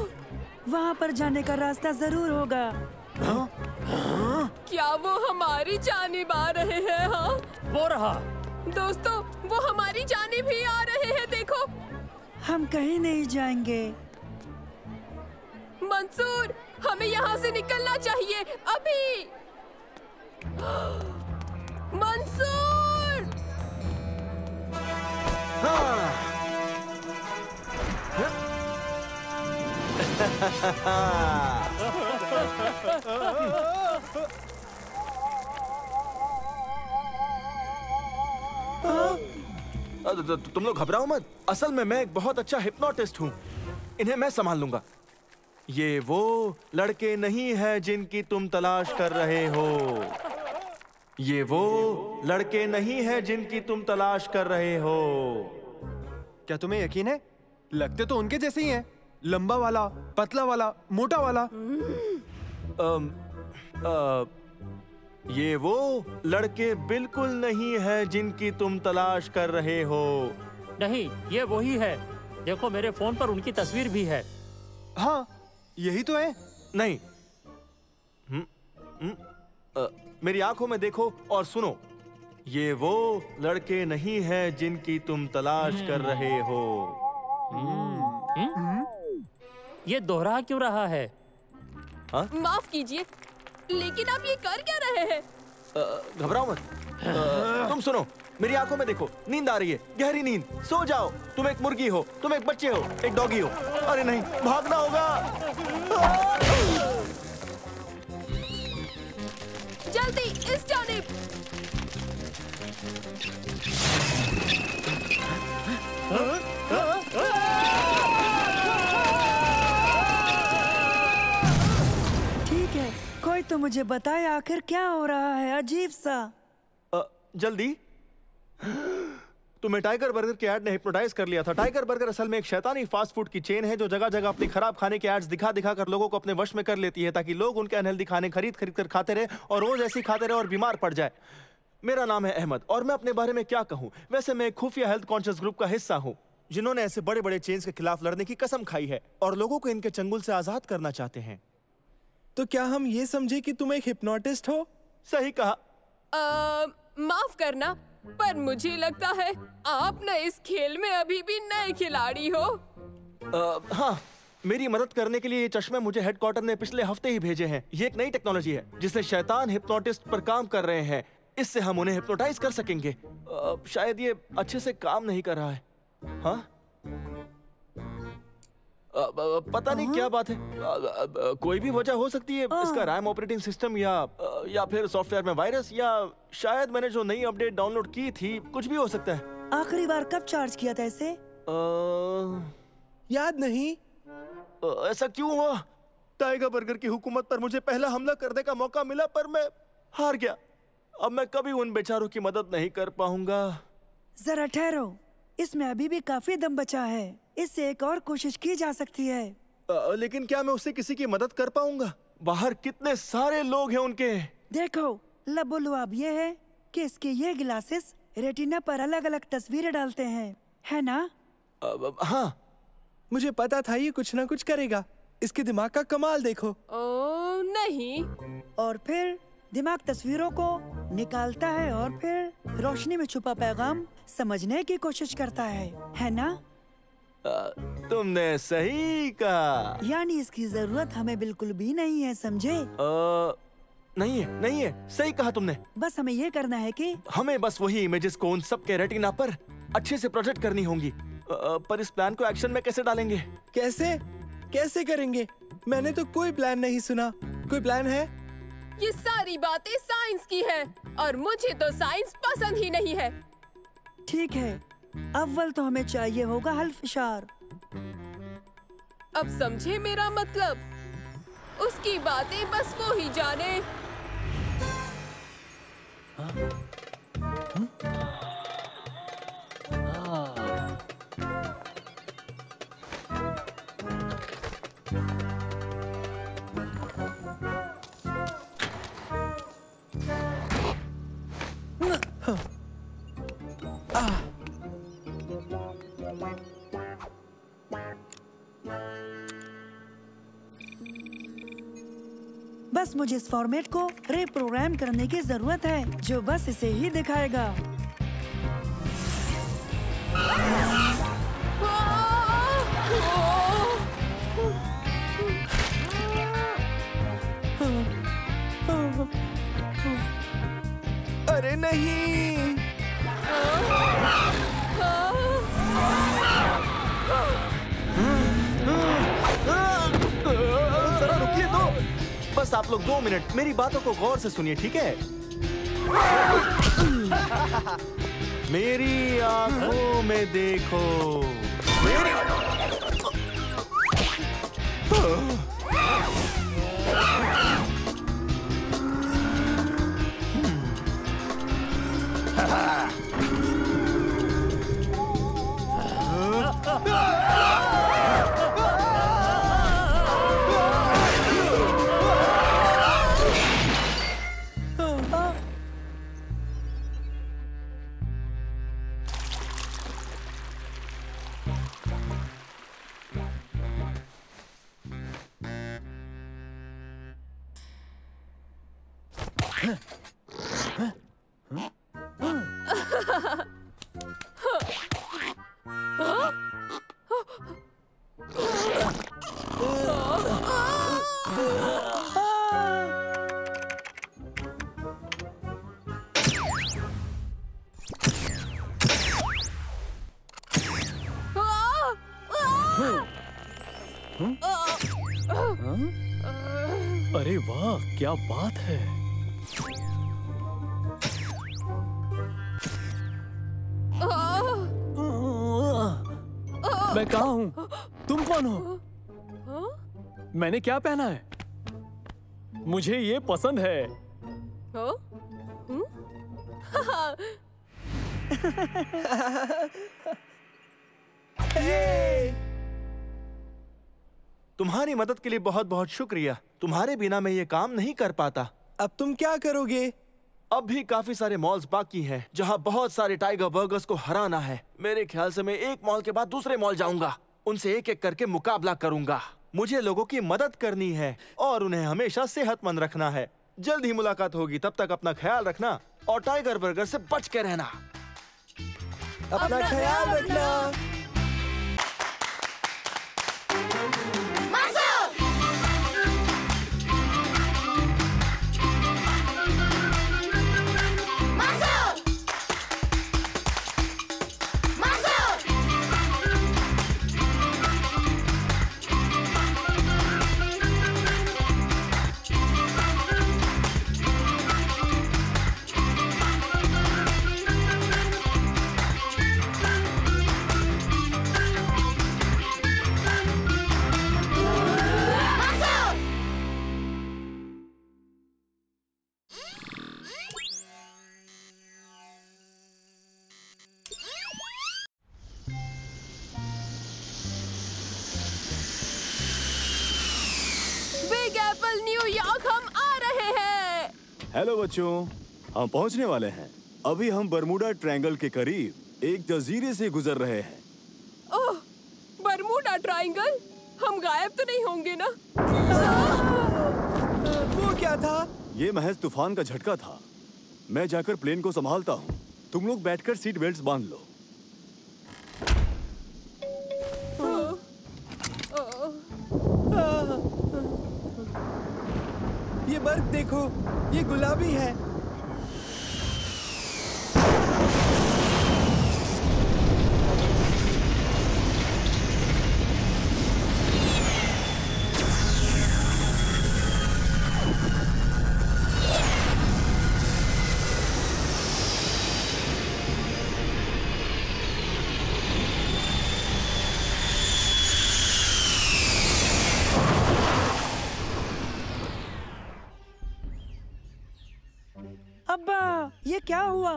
वहाँ पर जाने का रास्ता जरूर होगा। क्या वो हमारी जानिब आ रहे हैं? हाँ, वो रहा। दोस्तों, वो हमारी जानिब ही आ रहे हैं। देखो, हम कहीं नहीं जाएंगे। मंसूर, हमें यहाँ से निकलना चाहिए अभी। मंसूर! तुम लोग घबराओ मत। असल में मैं एक बहुत अच्छा हिप्नोटिस्ट हूँ। इन्हें मैं संभाल लूंगा। ये वो लड़के नहीं हैं जिनकी तुम तलाश कर रहे हो। ये वो लड़के नहीं हैं जिनकी तुम तलाश कर रहे हो। क्या तुम्हें यकीन है? लगते तो उनके जैसे ही हैं। लंबा वाला, पतला वाला, मोटा वाला। ये वो लड़के बिल्कुल नहीं हैं जिनकी तुम तलाश कर रहे हो। नहीं, ये वही है। देखो, मेरे फोन पर उनकी तस्वीर भी है। हाँ, यही तो है। नहीं। मेरी आंखों में देखो और सुनो। ये वो लड़के नहीं हैं जिनकी तुम तलाश कर रहे हो। ये दोहरा क्यों रहा है? हाँ? माफ कीजिए, लेकिन आप ये कर क्या रहे हैं? घबराओ मत। तुम सुनो, मेरी आंखों में देखो। नींद आ रही है, गहरी नींद। सो जाओ। तुम एक मुर्गी हो, तुम एक बच्चे हो, एक डॉगी हो। अरे नहीं, भागना होगा। जल्दी इस जानिब। ठीक है, कोई तो मुझे बताए आखिर क्या हो रहा है। अजीब सा। जल्दी। तुम्हें टाइगर बर्गर के ऐड ने हिप्नोटाइज कर लिया था। टाइगर बर्गर असल में एक शैतानी फास्ट फूड की चेन है जो जगह जगह अपनी खराब खाने के एड्स दिखा दिखा कर लोगों को अपने वश में कर लेती है, ताकि लोग उनके अनहेल्दी खाने खरीद खरीद कर खाते रहे और रोज ऐसे ही खाते रहे और बीमार पड़ जाए। मेरा नाम है अहमद और मैं अपने बारे में क्या कहूँ। वैसे मैं एक खुफिया हेल्थ कॉन्शियस ग्रुप का हिस्सा हूँ जिन्होंने ऐसे बड़े बड़े चेन्स के खिलाफ लड़ने की कसम खाई है और लोगों को इनके चंगुल से आजाद करना चाहते हैं। तो क्या हम ये समझे कि तुम एक हिप्नोटिस्ट हो? सही कहा। माफ करना, पर मुझे लगता है आप न इस खेल में अभी भी नए खिलाड़ी हो। हाँ, मेरी मदद करने के लिए ये चश्मे मुझे हेडक्वार्टर ने पिछले हफ्ते ही भेजे हैं। ये एक नई टेक्नोलॉजी है जिससे शैतान हिप्नोटिस्ट पर काम कर रहे हैं। इससे हम उन्हें हिप्नोटाइज कर सकेंगे। शायद ये अच्छे से काम नहीं कर रहा है। हाँ? पता नहीं क्या बात है। कोई भी वजह हो सकती है। इसका रैम ऑपरेटिंग सिस्टम या फिर सॉफ्टवेयर में वायरस, या शायद मैंने जो नई अपडेट डाउनलोड की थी। कुछ भी हो सकता है। आखिरी बार कब चार्ज किया था इसे? याद नहीं। ऐसा क्यों हुआ? टाइगर बर्गर की हुकूमत पर मुझे पहला हमला करने का मौका मिला, पर मैं हार गया। अब मैं कभी उन बेचारों की मदद नहीं कर पाऊंगा। जरा ठहरो, इसमें अभी भी काफी दम बचा है। इससे एक और कोशिश की जा सकती है। लेकिन क्या मैं उससे किसी की मदद कर पाऊंगा? बाहर कितने सारे लोग हैं उनके। देखो, लबोलुआब ये है कि इसके ये ग्लासेस रेटिना पर अलग अलग तस्वीरें डालते हैं, है ना? हाँ, मुझे पता था ये कुछ ना कुछ करेगा। इसके दिमाग का कमाल देखो। नहीं। और फिर दिमाग तस्वीरों को निकालता है और फिर रोशनी में छुपा पैगाम समझने की कोशिश करता है ना? तुमने सही कहा। यानी इसकी जरूरत हमें बिल्कुल भी नहीं है, समझे? नहीं है, नहीं है, सही कहा तुमने। बस हमें ये करना है कि हमें बस वही इमेजेस को उन सब के रेटिना पर अच्छे से प्रोजेक्ट करनी होंगी। पर इस प्लान को एक्शन में कैसे डालेंगे? कैसे कैसे करेंगे? मैंने तो कोई प्लान नहीं सुना। कोई प्लान है? ये सारी बातें साइंस की है और मुझे तो साइंस पसंद ही नहीं है। ठीक है, अव्वल तो हमें चाहिए होगा हल्फशार। अब समझे मेरा मतलब? उसकी बातें बस वो ही जाने। बस मुझे इस फॉर्मेट को रीप्रोग्राम करने की जरूरत है, जो बस इसे ही दिखाएगा। अरे नहीं! जरा रुकिए तो। बस आप लोग 2 मिनट मेरी बातों को गौर से सुनिए, ठीक है? मेरी आंखों में देखो। मेरी अरे वाह, क्या बात है! मैं कहाँ हूँ? तुम कौन हो? मैंने क्या पहना है? मुझे ये पसंद है। तुम्हारी मदद के लिए बहुत बहुत शुक्रिया। तुम्हारे बिना मैं ये काम नहीं कर पाता। अब तुम क्या करोगे? अब भी काफी सारे मॉल्स बाकी हैं, जहां बहुत सारे टाइगर बर्गर्स को हराना है। मेरे ख्याल से मैं एक मॉल के बाद दूसरे मॉल जाऊंगा, उनसे एक एक करके मुकाबला करूंगा। मुझे लोगों की मदद करनी है और उन्हें हमेशा सेहतमंद रखना है। जल्द ही मुलाकात होगी, तब तक अपना ख्याल रखना और टाइगर बर्गर से बच के रहना। अपना ख्याल रखना। बिग एप्पल न्यूयॉर्क हम आ रहे हैं। हेलो बच्चों, हम पहुंचने वाले हैं। अभी हम बरमूडा ट्रायंगल के करीब एक जजीरे से गुजर रहे हैं। ओह, बरमूडा ट्रायंगल? हम गायब तो नहीं होंगे ना? वो क्या था? ये महज तूफान का झटका था। मैं जाकर प्लेन को संभालता हूँ। तुम लोग बैठकर सीट बेल्ट्स बांध लो। ये बर्फ देखो, ये गुलाबी है। अब्बा, ये क्या हुआ?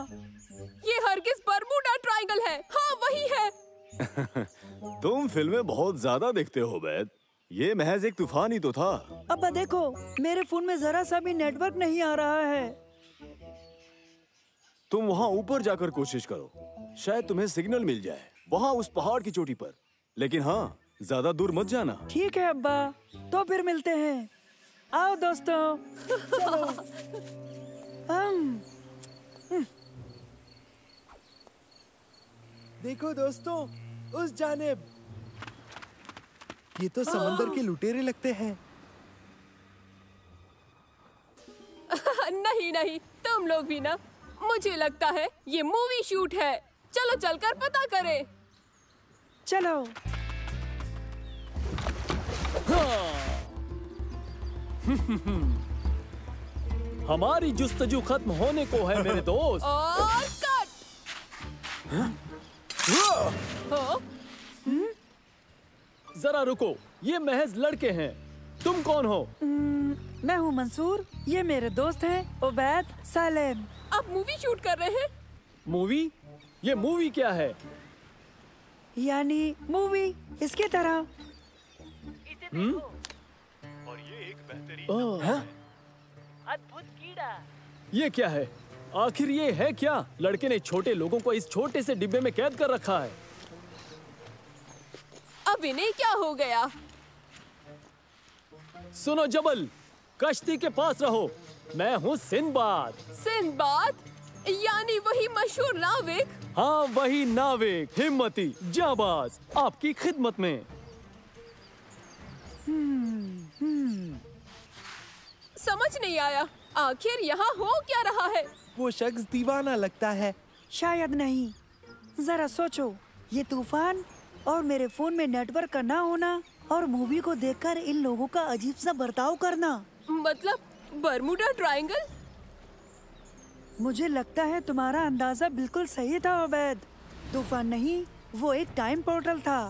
ये हरगिज बरमूडा ट्रायंगल है। हाँ, वही है। तुम फिल्में बहुत ज्यादा देखते हो बैद। ये महज एक तूफान ही तो था। अब्बा देखो, मेरे फोन में जरा सा भी नेटवर्क नहीं आ रहा है। तुम वहाँ ऊपर जाकर कोशिश करो, शायद तुम्हें सिग्नल मिल जाए, वहाँ उस पहाड़ की चोटी पर। लेकिन हाँ, ज्यादा दूर मत जाना। ठीक है अब्बा, तो फिर मिलते हैं। आओ दोस्तों, चलो। देखो दोस्तों, उस जानिब। ये तो समंदर के लुटेरे लगते हैं। नहीं नहीं, तुम लोग भी ना। मुझे लगता है ये मूवी शूट है। चलो चलकर पता करें। चलो। हमारी जुस्तजू खत्म होने को है मेरे दोस्त। और कट। जरा रुको, ये महज लड़के हैं। तुम कौन हो? मैं हूँ मंसूर। ये मेरे दोस्त हैं उबैद, सालेम। आप मूवी शूट कर रहे हैं? मूवी? ये मूवी क्या है? यानी मूवी इसकी तरह। और ये एक बेहतरीन अद्भुत कीड़ा। ये क्या है? आखिर ये है क्या? लड़के ने छोटे लोगों को इस छोटे से डिब्बे में कैद कर रखा है। अब इन्हें क्या हो गया? सुनो जबल, कश्ती के पास रहो। मैं हूँ सिंदबाद। सिंदबाद? यानी वही मशहूर नाविक? हाँ, वही नाविक, हिम्मती, जाबाज, आपकी खिदमत में। समझ नहीं आया, आखिर यहाँ हो क्या रहा है? वो शख्स दीवाना लगता है। शायद नहीं। जरा सोचो, ये तूफान और मेरे फोन में नेटवर्क का ना होना और मूवी को देखकर इन लोगों का अजीब सा बर्ताव करना। मतलब बरमूडा ट्रायंगल? मुझे लगता है तुम्हारा अंदाजा बिल्कुल सही था उबैद। तूफान नहीं, वो एक टाइम पोर्टल था।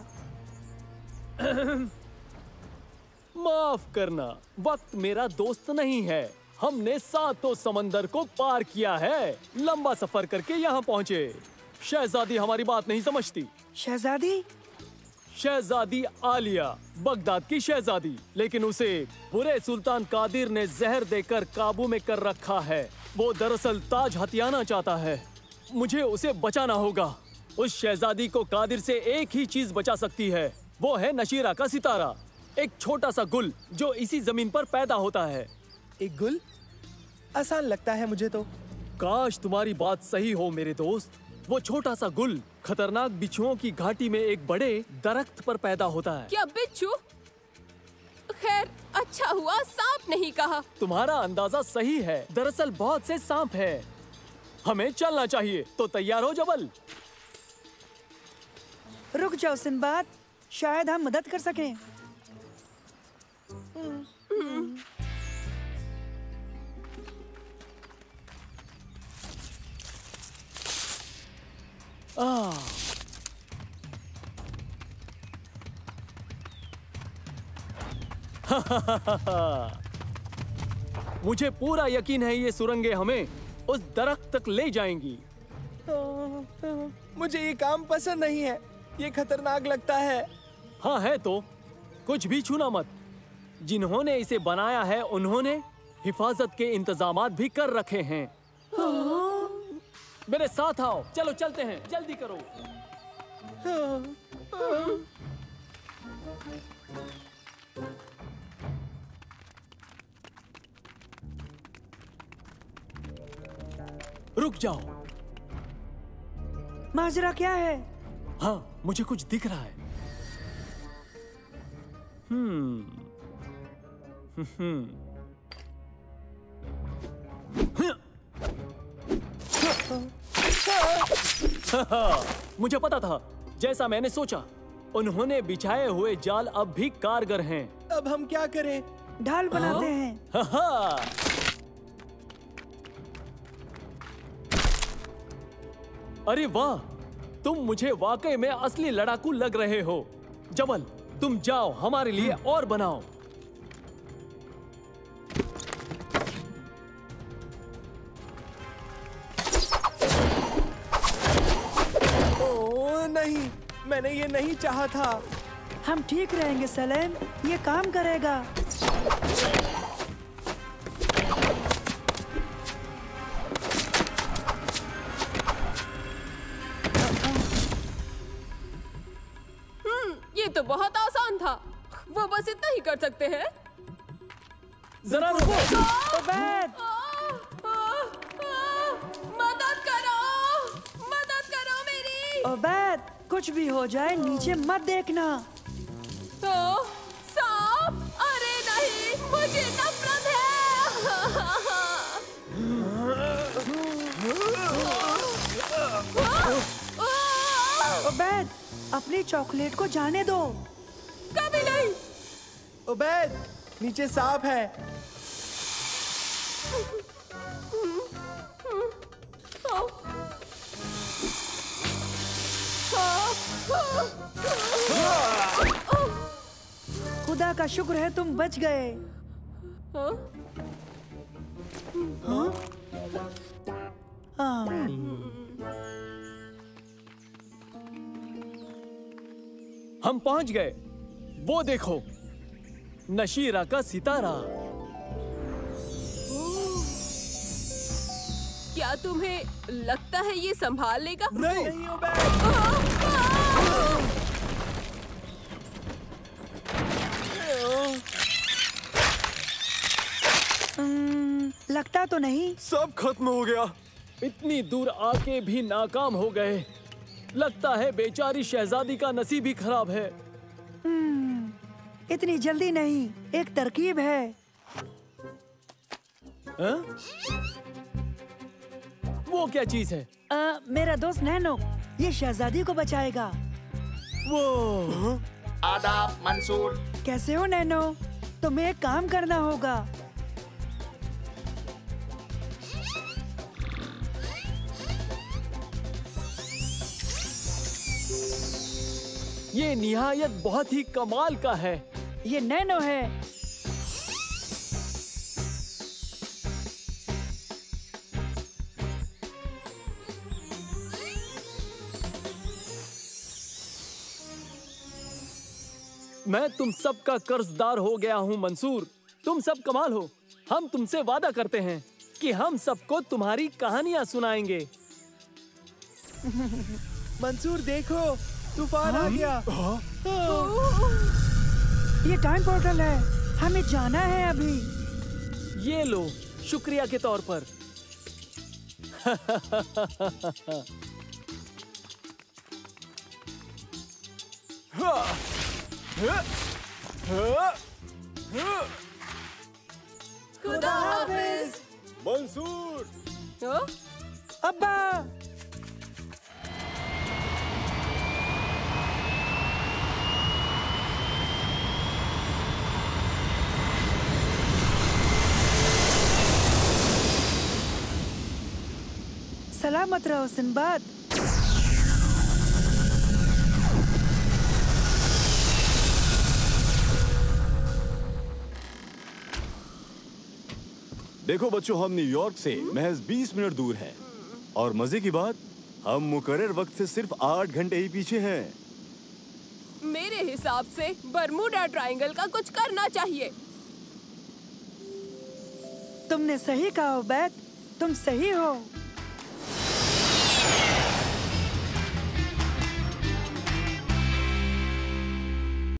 माफ करना, वक्त मेरा दोस्त नहीं है। हमने सातों समंदर को पार किया है, लंबा सफर करके यहाँ पहुँचे। शहजादी हमारी बात नहीं समझती। शहजादी? शहजादी आलिया, बगदाद की शहजादी, लेकिन उसे बुरे सुल्तान कादिर ने जहर देकर काबू में कर रखा है। वो दरअसल ताज हथियाना चाहता है। मुझे उसे बचाना होगा। उस शहजादी को कादिर से एक ही चीज बचा सकती है, वो है नशीरा का सितारा, एक छोटा सा गुल जो इसी जमीन पर पैदा होता है। एक गुल? आसान लगता है मुझे तो। काश तुम्हारी बात सही हो मेरे दोस्त। वो छोटा सा गुल खतरनाक बिच्छुओं की घाटी में एक बड़े दरख्त पर पैदा होता है। क्या बिच्छू? खैर, अच्छा हुआ सांप नहीं कहा। तुम्हारा अंदाजा सही है, दरअसल बहुत से सांप हैं। हमें चलना चाहिए, तो तैयार हो जबल? रुक जाओ सिंबाद, शायद हम मदद कर सकें। मुझे पूरा यकीन है ये सुरंगें हमें उस दरख्त तक ले जाएंगी। मुझे ये काम पसंद नहीं है, ये खतरनाक लगता है। हाँ है तो, कुछ भी छूना मत। जिन्होंने इसे बनाया है उन्होंने हिफाजत के इंतजामात भी कर रखे हैं। मेरे साथ आओ, चलो चलते हैं, जल्दी करो। रुक जाओ। माजरा क्या है? हाँ, मुझे कुछ दिख रहा है। मुझे पता था, जैसा मैंने सोचा, उन्होंने बिछाए हुए जाल अब भी कारगर हैं। अब हम क्या करें? ढाल बनाते हैं। अरे वाह, तुम मुझे वाकई में असली लड़ाकू लग रहे हो। जबल, तुम जाओ हमारे लिए और बनाओ। ओह नहीं, मैंने ये नहीं चाहा था। हम ठीक रहेंगे सलेम, ये काम करेगा। ये तो बहुत आसान था। वो बस इतना ही कर सकते हैं। जरा रुको। मदद करो, मदद करो मेरी। ओबैद, कुछ भी हो जाए नीचे मत देखना। सांप? अरे नहीं, मुझे नफरत है। ओबैद, अपनी चॉकलेट को जाने दो। कभी नहीं। ओबैद, नीचे सांप है। खुदा का शुक्र है तुम बच गए। हम पहुंच गए। वो देखो, नशीरा का सितारा। क्या तुम्हें लगता है ये संभाल लेगा? नहीं। लगता तो नहीं। सब खत्म हो गया। इतनी दूर आके भी नाकाम हो गए। लगता है बेचारी शहजादी का नसीब ही खराब है। इतनी जल्दी नहीं, एक तरकीब है। वो क्या चीज है? मेरा दोस्त नैनो, ये शहजादी को बचाएगा। वो आदाब मंसूर। कैसे हो नैनो? तुम्हें एक काम करना होगा। ये निहायत बहुत ही कमाल का है। ये नैनो है। मैं तुम सब का कर्जदार हो गया हूँ मंसूर। तुम सब कमाल हो। हम तुमसे वादा करते हैं कि हम सबको तुम्हारी कहानियाँ सुनाएंगे। मंसूर देखो, तूफान आ गया। ये टाइम पोर्टल है, हमें जाना है अभी। ये लो, शुक्रिया के तौर पर। खुदा हाफिज। मंसूर। अब्बा। सलामत रहो सिंबाद। देखो बच्चों, हम न्यूयॉर्क से महज 20 मिनट दूर हैं और मजे की बात, हम मुकर्रर वक्त से सिर्फ 8 घंटे ही पीछे हैं। मेरे हिसाब से बरमूडा ट्रायंगल का कुछ करना चाहिए। तुमने सही कहा ओबैद, तुम सही हो।